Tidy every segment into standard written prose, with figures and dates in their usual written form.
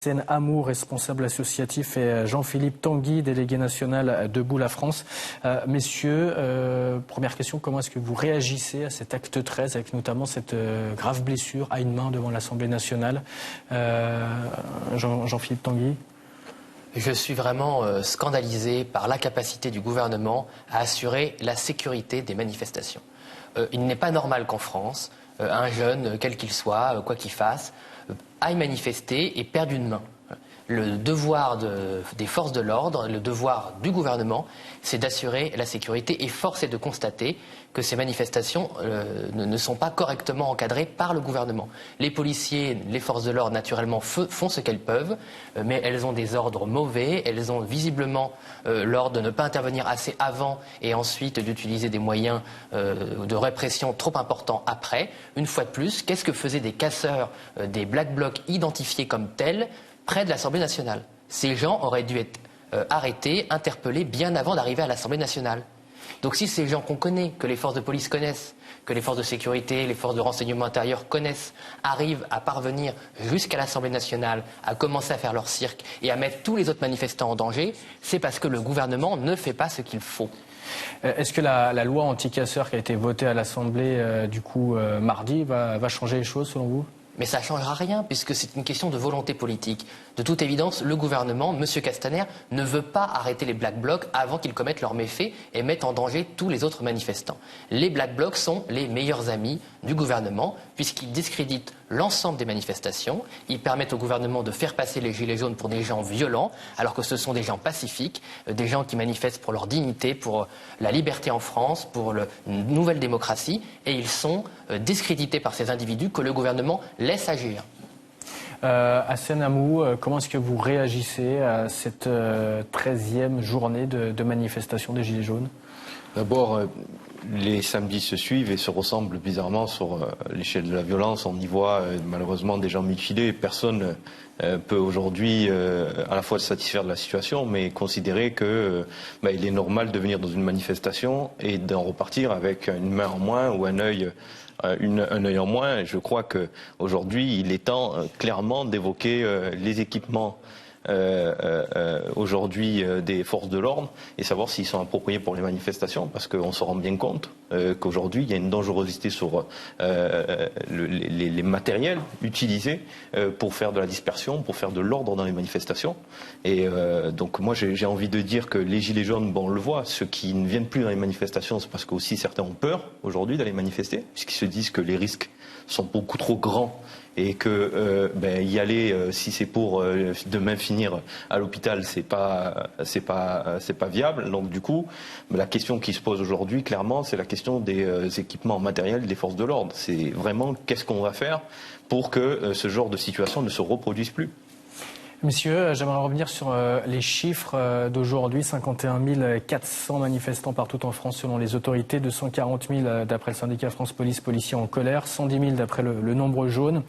Hassan Amou, responsable associatif, et Jean-Philippe Tanguy, délégué national Debout la France. Messieurs, première question, comment est-ce que vous réagissez à cet acte 13, avec notamment cette grave blessure à une main devant l'Assemblée nationale? Jean-Philippe Tanguy. Je suis vraiment scandalisé par l'incapacité du gouvernement à assurer la sécurité des manifestations. Il n'est pas normal qu'en France, un jeune, quel qu'il soit, quoi qu'il fasse, aille manifester et perde une main. Le devoir des forces de l'ordre, le devoir du gouvernement, c'est d'assurer la sécurité. Et force est de constater que ces manifestations ne sont pas correctement encadrées par le gouvernement. Les policiers, les forces de l'ordre, naturellement, font ce qu'elles peuvent, mais elles ont des ordres mauvais. Elles ont visiblement l'ordre de ne pas intervenir assez avant et ensuite d'utiliser des moyens de répression trop importants après. Une fois de plus, qu'est-ce que faisaient des casseurs, des Black Blocs identifiés comme tels près de l'Assemblée nationale? Ces gens auraient dû être arrêtés, interpellés bien avant d'arriver à l'Assemblée nationale. Donc si ces gens qu'on connaît, que les forces de police connaissent, que les forces de sécurité, les forces de renseignement intérieur connaissent, arrivent à parvenir jusqu'à l'Assemblée nationale, à commencer à faire leur cirque et à mettre tous les autres manifestants en danger, c'est parce que le gouvernement ne fait pas ce qu'il faut. Est-ce que la loi anti-casseurs qui a été votée à l'Assemblée mardi va changer les choses selon vous? Mais ça ne changera rien, puisque c'est une question de volonté politique. De toute évidence, le gouvernement, M. Castaner, ne veut pas arrêter les Black Blocs avant qu'ils commettent leurs méfaits et mettent en danger tous les autres manifestants. Les Black Blocs sont les meilleurs amis du gouvernement, puisqu'ils discréditent l'ensemble des manifestations. Ils permettent au gouvernement de faire passer les gilets jaunes pour des gens violents, alors que ce sont des gens pacifiques, des gens qui manifestent pour leur dignité, pour la liberté en France, pour une nouvelle démocratie, et ils sont discrédités par ces individus que le gouvernement laisse agir. Hassan Amou, comment est-ce que vous réagissez à cette 13e journée de manifestation des Gilets jaunes? D'abord, les samedis se suivent et se ressemblent bizarrement sur l'échelle de la violence. On y voit malheureusement des gens mutilés. Personne peut aujourd'hui à la fois se satisfaire de la situation, mais considérer que il est normal de venir dans une manifestation et d'en repartir avec une main en moins ou un œil en moins. Je crois qu'aujourd'hui, il est temps clairement d'évoquer les équipements aujourd'hui des forces de l'ordre et savoir s'ils sont appropriés pour les manifestations, parce qu'on se rend bien compte qu'aujourd'hui il y a une dangerosité sur les matériels utilisés pour faire de la dispersion, pour faire de l'ordre dans les manifestations. Et donc moi j'ai envie de dire que les gilets jaunes, on le voit, ceux qui ne viennent plus dans les manifestations, c'est parce qu'aussi certains ont peur aujourd'hui d'aller manifester, puisqu'ils se disent que les risques sont beaucoup trop grands et que y aller si c'est pour demain finir à l'hôpital, c'est pas viable. Donc du coup, la question qui se pose aujourd'hui clairement, c'est la question des équipements matériels des forces de l'ordre. C'est vraiment qu'est-ce qu'on va faire pour que ce genre de situation ne se reproduise plus. Messieurs, j'aimerais revenir sur les chiffres d'aujourd'hui. 51 400 manifestants partout en France selon les autorités, 240 000 d'après le syndicat France Police, policiers en colère, 110 000 d'après le nombre jaune.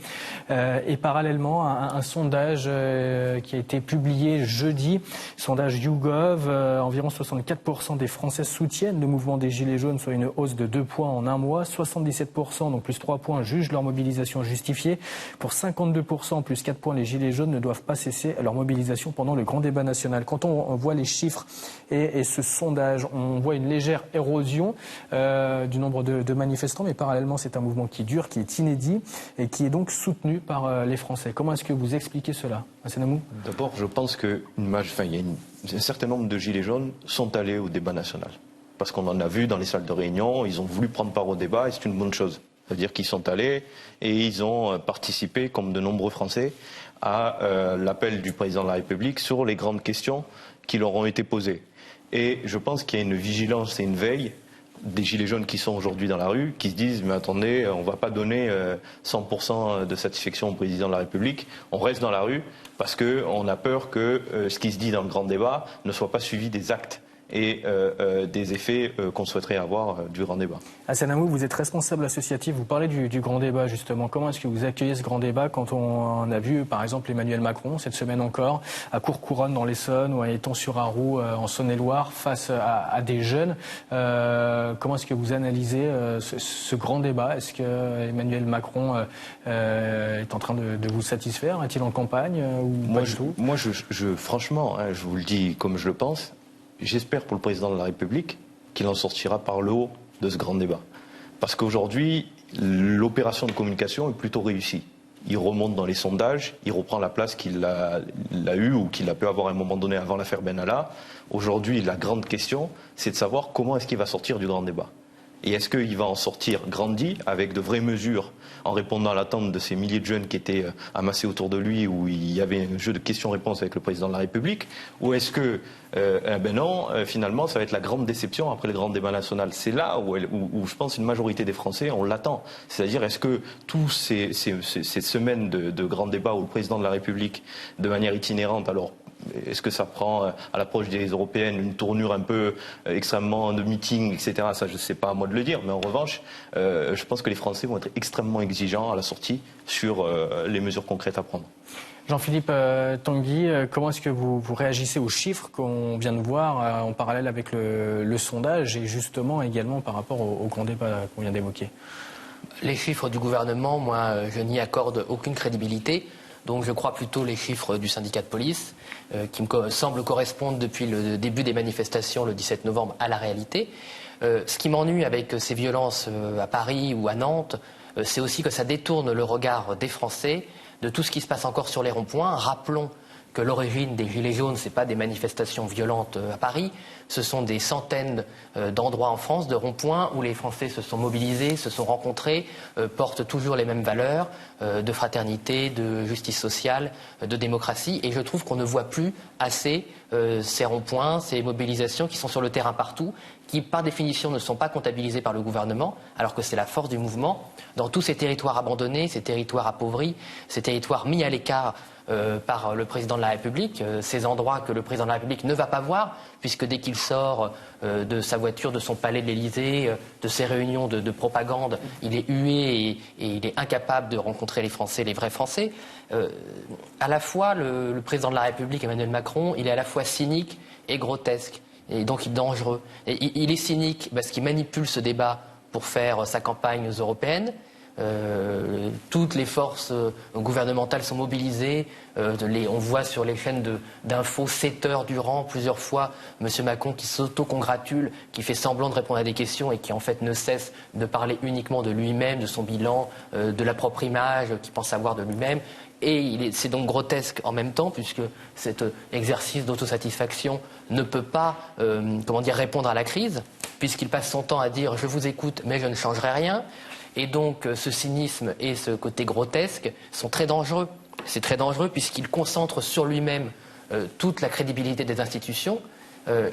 Et parallèlement, un sondage qui a été publié jeudi, sondage YouGov, environ 64% des Français soutiennent le mouvement des Gilets jaunes, soit une hausse de 2 points en un mois. 77%, donc plus 3 points, jugent leur mobilisation justifiée. Pour 52%, plus 4 points, les Gilets jaunes ne doivent pas cesser leur mobilisation pendant le grand débat national. Quand on voit les chiffres et ce sondage, on voit une légère érosion du nombre de manifestants, mais parallèlement c'est un mouvement qui dure, qui est inédit et qui est donc soutenu par les Français. Comment est-ce que vous expliquez cela, Hassan Amou? D'abord, je pense que un certain nombre de gilets jaunes sont allés au débat national. Parce qu'on en a vu dans les salles de réunion, ils ont voulu prendre part au débat et c'est une bonne chose. C'est-à-dire qu'ils sont allés et ils ont participé, comme de nombreux Français, à l'appel du président de la République sur les grandes questions qui leur ont été posées. Et je pense qu'il y a une vigilance et une veille des gilets jaunes qui sont aujourd'hui dans la rue, qui se disent « mais attendez, on ne va pas donner 100% de satisfaction au président de la République, on reste dans la rue parce qu'on a peur que ce qui se dit dans le grand débat ne soit pas suivi des actes ». et des effets qu'on souhaiterait avoir du grand débat. Hassane Hammouk, vous êtes responsable associatif, vous parlez du grand débat justement. Comment est-ce que vous accueillez ce grand débat quand on a vu par exemple Emmanuel Macron cette semaine encore à Courcouronne dans l'Essonne ou à Étang-sur-Arroux en Saône-et-Loire face à des jeunes? Comment est-ce que vous analysez ce grand débat? Est-ce que Emmanuel Macron est en train de vous satisfaire? Est-il en campagne ou pas du tout? Moi, franchement, je vous le dis comme je le pense, j'espère pour le président de la République qu'il en sortira par le haut de ce grand débat. Parce qu'aujourd'hui, l'opération de communication est plutôt réussie. Il remonte dans les sondages, il reprend la place qu'il a eue ou qu'il a pu avoir à un moment donné avant l'affaire Benalla. Aujourd'hui, la grande question, c'est de savoir comment est-ce qu'il va sortir du grand débat. Et est-ce qu'il va en sortir grandi, avec de vraies mesures, en répondant à l'attente de ces milliers de jeunes qui étaient amassés autour de lui, où il y avait un jeu de questions-réponses avec le président de la République? Ou est-ce que, non, finalement, ça va être la grande déception après le grand débat national? C'est là où je pense une majorité des Français, on l'attend. C'est-à-dire, est-ce que toutes ces semaines de grand débat où le président de la République, de manière itinérante, alors est-ce que ça prend, à l'approche des européennes, une tournure un peu extrêmement de meeting, etc. Ça, je ne sais pas à moi de le dire. Mais en revanche, je pense que les Français vont être extrêmement exigeants à la sortie sur les mesures concrètes à prendre. Jean-Philippe Tanguy, comment est-ce que vous réagissez aux chiffres qu'on vient de voir en parallèle avec le sondage et justement également par rapport au grand débat qu'on vient d'évoquer? Les chiffres du gouvernement, moi, je n'y accorde aucune crédibilité. Donc je crois plutôt les chiffres du syndicat de police, qui me semblent correspondre depuis le début des manifestations le 17 novembre à la réalité. Ce qui m'ennuie avec ces violences à Paris ou à Nantes, c'est aussi que ça détourne le regard des Français de tout ce qui se passe encore sur les ronds-points. Rappelons que l'origine des Gilets jaunes, ce n'est pas des manifestations violentes à Paris, ce sont des centaines d'endroits en France, de ronds-points, où les Français se sont mobilisés, se sont rencontrés, portent toujours les mêmes valeurs de fraternité, de justice sociale, de démocratie. Et je trouve qu'on ne voit plus assez ces ronds-points, ces mobilisations qui sont sur le terrain partout, qui par définition ne sont pas comptabilisés par le gouvernement, alors que c'est la force du mouvement. Dans tous ces territoires abandonnés, ces territoires appauvris, ces territoires mis à l'écart par le président de la République, ces endroits que le président de la République ne va pas voir, puisque dès qu'il sort de sa voiture, de son palais de l'Élysée, de ses réunions de propagande, il est hué et il est incapable de rencontrer les Français, les vrais Français. À la fois, le président de la République, Emmanuel Macron, il est à la fois cynique et grotesque, et donc dangereux. Et il est cynique parce qu'il manipule ce débat pour faire sa campagne européenne. Toutes les forces gouvernementales sont mobilisées. On voit sur les chaînes d'infos 7 heures durant, plusieurs fois, M. Macron qui s'auto-congratule, qui fait semblant de répondre à des questions et qui en fait ne cesse de parler uniquement de lui-même, de son bilan, de la propre image qu'il pense avoir de lui-même. Et c'est donc grotesque en même temps, puisque cet exercice d'autosatisfaction ne peut pas répondre à la crise, puisqu'il passe son temps à dire « je vous écoute, mais je ne changerai rien ». Et donc ce cynisme et ce côté grotesque sont très dangereux. C'est très dangereux puisqu'il concentre sur lui-même toute la crédibilité des institutions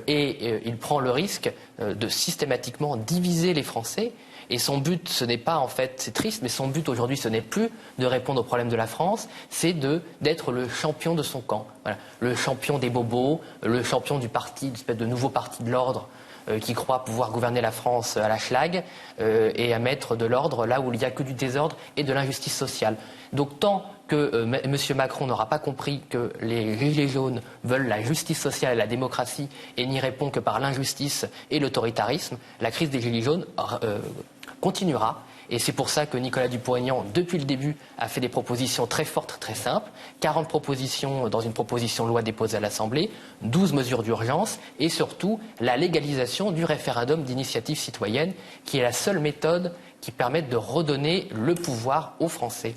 et il prend le risque de systématiquement diviser les Français. Et son but, ce n'est pas, en fait, c'est triste, mais son but aujourd'hui, ce n'est plus de répondre aux problèmes de la France, c'est d'être le champion de son camp. Voilà. Le champion des bobos, le champion du parti, d'une espèce de nouveau parti de l'ordre qui croit pouvoir gouverner la France à la Schlag et à mettre de l'ordre là où il n'y a que du désordre et de l'injustice sociale. Donc tant que M. Macron n'aura pas compris que les Gilets jaunes veulent la justice sociale et la démocratie et n'y répond que par l'injustice et l'autoritarisme, la crise des Gilets jaunes continuera. Et c'est pour ça que Nicolas Dupont-Aignan, depuis le début, a fait des propositions très fortes, très simples. 40 propositions dans une proposition de loi déposée à l'Assemblée, 12 mesures d'urgence et surtout la légalisation du référendum d'initiative citoyenne qui est la seule méthode qui permette de redonner le pouvoir aux Français.